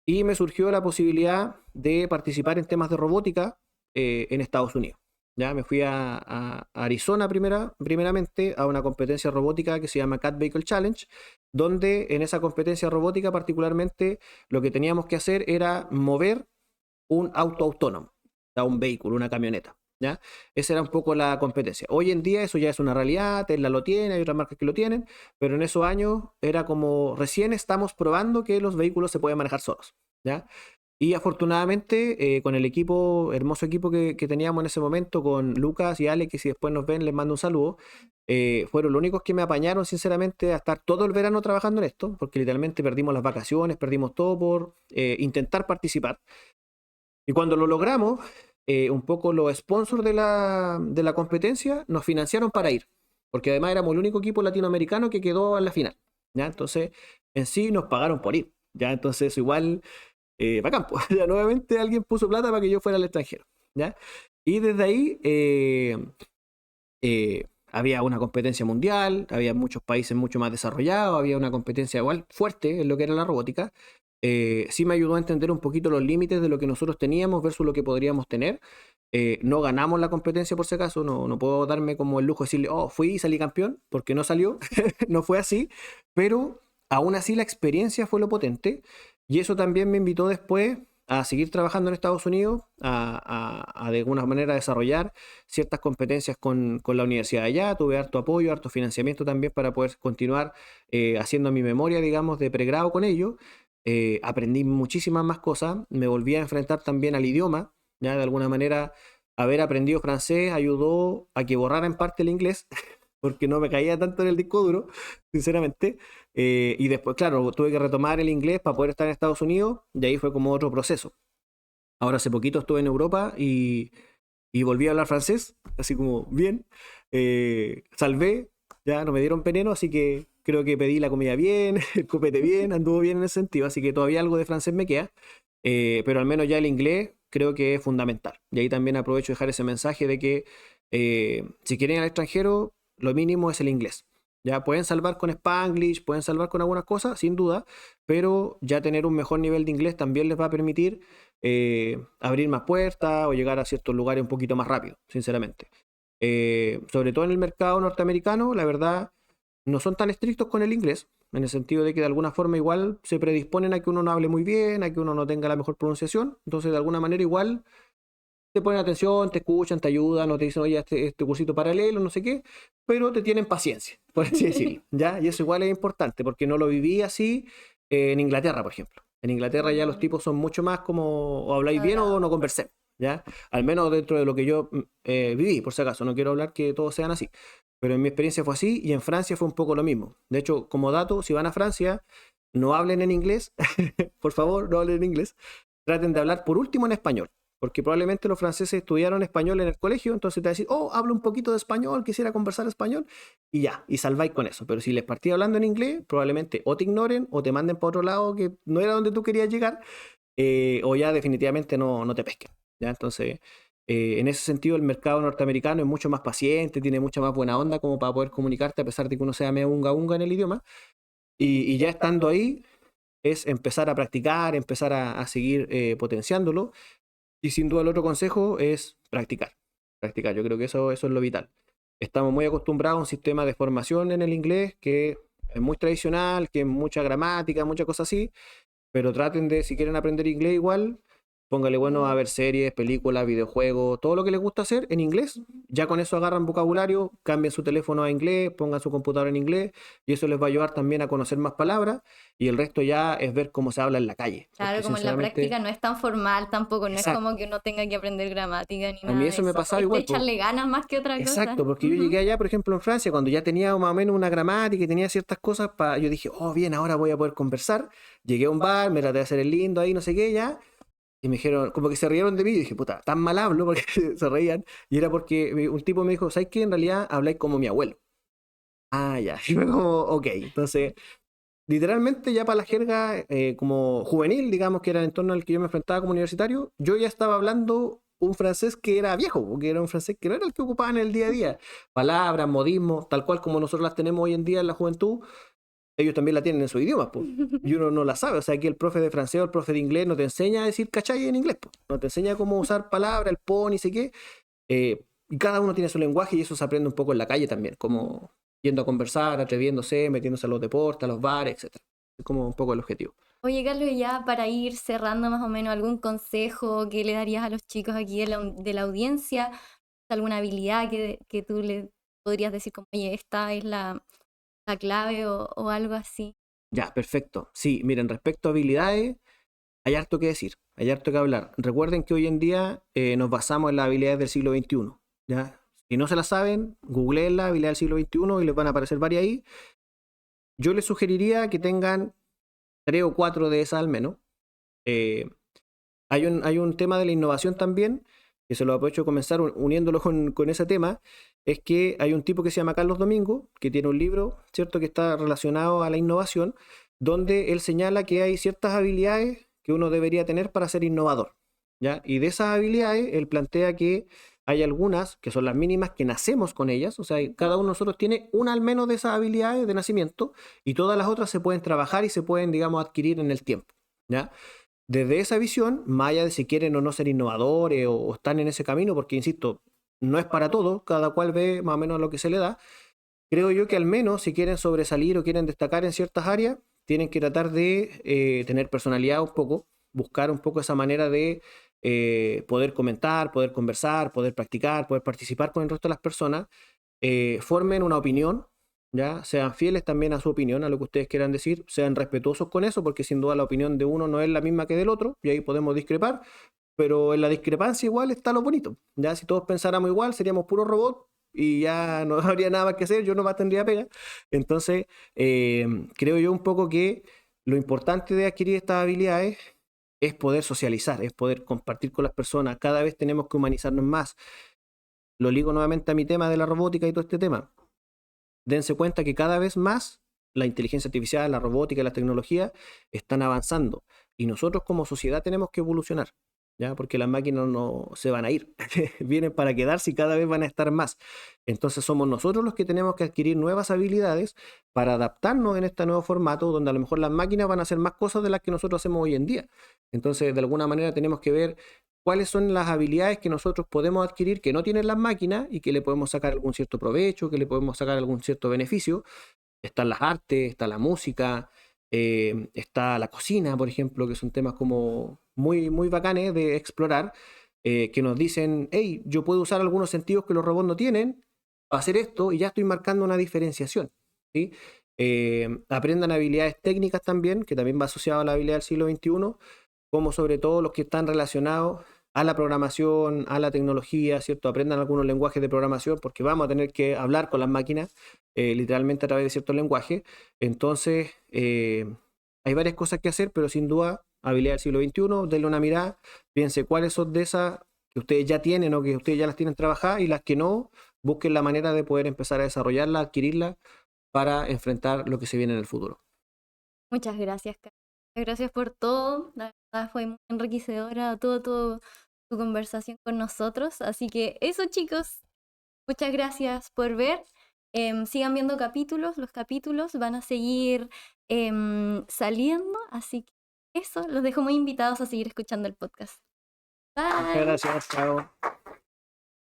y me surgió la posibilidad de participar en temas de robótica en Estados Unidos. Ya me fui a Arizona primeramente a una competencia robótica que se llama Cat Vehicle Challenge, donde en esa competencia robótica particularmente lo que teníamos que hacer era mover un auto autónomo, a un vehículo, una camioneta. ¿Ya? Esa era un poco la competencia. Hoy en día eso ya es una realidad, Tesla lo tiene, hay otras marcas que lo tienen, pero en esos años era como recién estamos probando que los vehículos se pueden manejar solos. ¿Ya? Y afortunadamente con el equipo, hermoso equipo que teníamos en ese momento, con Lucas y Ale, que si después nos ven les mando un saludo, fueron los únicos que me apañaron sinceramente a estar todo el verano trabajando en esto, porque literalmente perdimos las vacaciones, perdimos todo por intentar participar. Y cuando lo logramos, un poco los sponsors de la competencia nos financiaron para ir, porque además éramos el único equipo latinoamericano que quedó en la final. ¿Ya? Entonces, en sí nos pagaron por ir. ¿Ya? Entonces, igual, bacán, pues, ya nuevamente alguien puso plata para que yo fuera al extranjero. ¿Ya? Y desde ahí había una competencia mundial, había muchos países mucho más desarrollados, había una competencia igual fuerte en lo que era la robótica. Sí me ayudó a entender un poquito los límites de lo que nosotros teníamos versus lo que podríamos tener. No ganamos la competencia por si acaso, no puedo darme como el lujo de decirle, oh, fui y salí campeón, porque no salió, no fue así, pero aún así la experiencia fue lo potente y eso también me invitó después a seguir trabajando en Estados Unidos, a de alguna manera desarrollar ciertas competencias con la universidad de allá, tuve harto apoyo, harto financiamiento también para poder continuar haciendo mi memoria, digamos, de pregrado con ellos. Aprendí muchísimas más cosas, me volví a enfrentar también al idioma, ya de alguna manera haber aprendido francés ayudó a que borrara en parte el inglés, porque no me caía tanto en el disco duro, sinceramente. Y después, claro, tuve que retomar el inglés para poder estar en Estados Unidos, y ahí fue como otro proceso. Ahora hace poquito estuve en Europa y volví a hablar francés, así como bien. Salvé, ya no me dieron veneno, así que creo que pedí la comida bien, el copete bien, anduvo bien en ese sentido, así que todavía algo de francés me queda, pero al menos ya el inglés creo que es fundamental. Y ahí también aprovecho de dejar ese mensaje de que si quieren ir al extranjero, lo mínimo es el inglés. Ya pueden salvar con Spanglish, pueden salvar con algunas cosas, sin duda, pero ya tener un mejor nivel de inglés también les va a permitir abrir más puertas o llegar a ciertos lugares un poquito más rápido, sinceramente. Sobre todo en el mercado norteamericano, la verdad, no son tan estrictos con el inglés, en el sentido de que de alguna forma igual se predisponen a que uno no hable muy bien, a que uno no tenga la mejor pronunciación, entonces de alguna manera igual te ponen atención, te escuchan, te ayudan, o te dicen, oye, este cursito paralelo, no sé qué, pero te tienen paciencia, por así decirlo, ¿ya? Y eso igual es importante, porque no lo viví así en Inglaterra, por ejemplo. En Inglaterra ya los tipos son mucho más como, o habláis bien o no conversemos, ¿ya? Al menos dentro de lo que yo viví, por si acaso, no quiero hablar que todos sean así, pero en mi experiencia fue así, y en Francia fue un poco lo mismo. De hecho, como dato, si van a Francia, no hablen en inglés, por favor, no hablen en inglés, traten de hablar por último en español, porque probablemente los franceses estudiaron español en el colegio, entonces te va a decir, oh, hablo un poquito de español, quisiera conversar español, y ya, y salváis con eso. Pero si les partí hablando en inglés, probablemente o te ignoren o te manden para otro lado que no era donde tú querías llegar, o ya definitivamente no te pesquen, ¿ya? Entonces, en ese sentido, el mercado norteamericano es mucho más paciente, tiene mucha más buena onda como para poder comunicarte, a pesar de que uno sea medio unga unga en el idioma, y ya estando ahí, es empezar a practicar, empezar a seguir potenciándolo. Y sin duda el otro consejo es practicar. Practicar, yo creo que eso es lo vital. Estamos muy acostumbrados a un sistema de formación en el inglés que es muy tradicional, que es mucha gramática, muchas cosas así, pero traten de, si quieren aprender inglés igual, póngale bueno a ver series, películas, videojuegos, todo lo que les gusta hacer en inglés. Ya con eso agarran vocabulario, cambien su teléfono a inglés, pongan su computadora en inglés, y eso les va a ayudar también a conocer más palabras, y el resto ya es ver cómo se habla en la calle. Claro, Porque como en la sinceramente, práctica no es tan formal tampoco, no es como exacto. que uno tenga que aprender gramática ni A mí nada de eso me eso. pasaba Es de igual, pues. echarle ganas más que otra cosa. Exacto, porque yo Ujú. llegué allá, por ejemplo, en Francia, cuando ya tenía más o menos una gramática y tenía ciertas cosas, yo dije, oh, bien, ahora voy a poder conversar. Llegué a un bar, me traté de hacer el lindo ahí, no sé qué, ya. Y me dijeron, como que se rieron de mí, y dije, puta, tan mal hablo, porque se reían. Y era porque un tipo me dijo, ¿sabes qué? En realidad habláis como mi abuelo. Ah, ya. Y fue como, ok. Entonces, literalmente ya para la jerga como juvenil, digamos, que era el entorno al que yo me enfrentaba como universitario, yo ya estaba hablando un francés que era viejo, porque era un francés que no era el que ocupaba en el día a día. Palabras, modismos, tal cual como nosotros las tenemos hoy en día en la juventud, ellos también la tienen en su idioma, pues. Y uno no la sabe. O sea, aquí el profe de francés o el profe de inglés no te enseña a decir cachai en inglés, pues. No te enseña cómo usar palabras, el pon y sé qué. Y cada uno tiene su lenguaje y eso se aprende un poco en la calle también, como yendo a conversar, atreviéndose, metiéndose a los deportes, a los bares, etcétera. Es como un poco el objetivo. Oye, Carlos, y ya para ir cerrando más o menos, ¿algún consejo que le darías a los chicos aquí de la audiencia? ¿Alguna habilidad que tú le podrías decir como, oye, esta es la clave o algo así? Ya, perfecto. Sí, miren, respecto a habilidades, hay harto que decir, hay harto que hablar. Recuerden que hoy en día nos basamos en las habilidades del siglo XXI, ¿ya? Si no se las saben, googleen la habilidad del siglo XXI y les van a aparecer varias ahí. Yo les sugeriría que tengan 3 o 4 de esas al menos. Eh, hay un tema de la innovación también, que se lo aprovecho de comenzar uniéndolo con ese tema, es que hay un tipo que se llama Carlos Domingo, que tiene un libro, ¿cierto?, que está relacionado a la innovación, donde él señala que hay ciertas habilidades que uno debería tener para ser innovador, ¿ya? Y de esas habilidades, él plantea que hay algunas que son las mínimas que nacemos con ellas, o sea, cada uno de nosotros tiene una al menos de esas habilidades de nacimiento, y todas las otras se pueden trabajar y se pueden, digamos, adquirir en el tiempo, ¿ya? Desde esa visión, más allá de si quieren o no ser innovadores o están en ese camino, porque insisto, no es para todos, cada cual ve más o menos lo que se le da, creo yo que al menos si quieren sobresalir o quieren destacar en ciertas áreas, tienen que tratar de tener personalidad un poco, buscar un poco esa manera de poder comentar, poder conversar, poder practicar, poder participar con el resto de las personas, formen una opinión, ¿ya? Sean fieles también a su opinión, a lo que ustedes quieran decir, sean respetuosos con eso, porque sin duda la opinión de uno no es la misma que del otro, y ahí podemos discrepar, pero en la discrepancia igual está lo bonito, ¿ya? Si todos pensáramos igual, seríamos puros robots y ya no habría nada más que hacer, yo nomás tendría pega. Entonces, creo yo un poco que lo importante de adquirir estas habilidades es poder socializar, es poder compartir con las personas, cada vez tenemos que humanizarnos más. Lo ligo nuevamente a mi tema de la robótica y todo este tema. Dense cuenta que cada vez más la inteligencia artificial, la robótica y la tecnología están avanzando y nosotros como sociedad tenemos que evolucionar, ¿ya? Porque las máquinas no se van a ir, vienen para quedarse y cada vez van a estar más. Entonces somos nosotros los que tenemos que adquirir nuevas habilidades para adaptarnos en este nuevo formato, donde a lo mejor las máquinas van a hacer más cosas de las que nosotros hacemos hoy en día. Entonces, de alguna manera tenemos que ver cuáles son las habilidades que nosotros podemos adquirir que no tienen las máquinas y que le podemos sacar algún cierto provecho, que le podemos sacar algún cierto beneficio. Están las artes, está la música, está la cocina, por ejemplo, que son temas como muy, muy bacanes de explorar, que nos dicen, hey, yo puedo usar algunos sentidos que los robots no tienen, hacer esto y ya estoy marcando una diferenciación, ¿sí? Aprendan habilidades técnicas también, que también va asociado a la habilidad del siglo XXI, como sobre todo los que están relacionados a la programación, a la tecnología, ¿cierto? Aprendan algunos lenguajes de programación porque vamos a tener que hablar con las máquinas literalmente a través de ciertos lenguajes. Entonces, hay varias cosas que hacer, pero sin duda, habilidad del siglo XXI, denle una mirada, piense cuáles son de esas que ustedes ya tienen o que ustedes ya las tienen trabajadas y las que no, busquen la manera de poder empezar a desarrollarlas, adquirirlas para enfrentar lo que se viene en el futuro. Muchas gracias, Carlos. Muchas gracias por todo. La verdad fue muy enriquecedora todo tu conversación con nosotros. Así que eso, chicos, muchas gracias por ver. Sigan viendo capítulos. Los capítulos van a seguir saliendo. Así que eso, los dejo muy invitados a seguir escuchando el podcast. Muchas Bye. gracias, chao.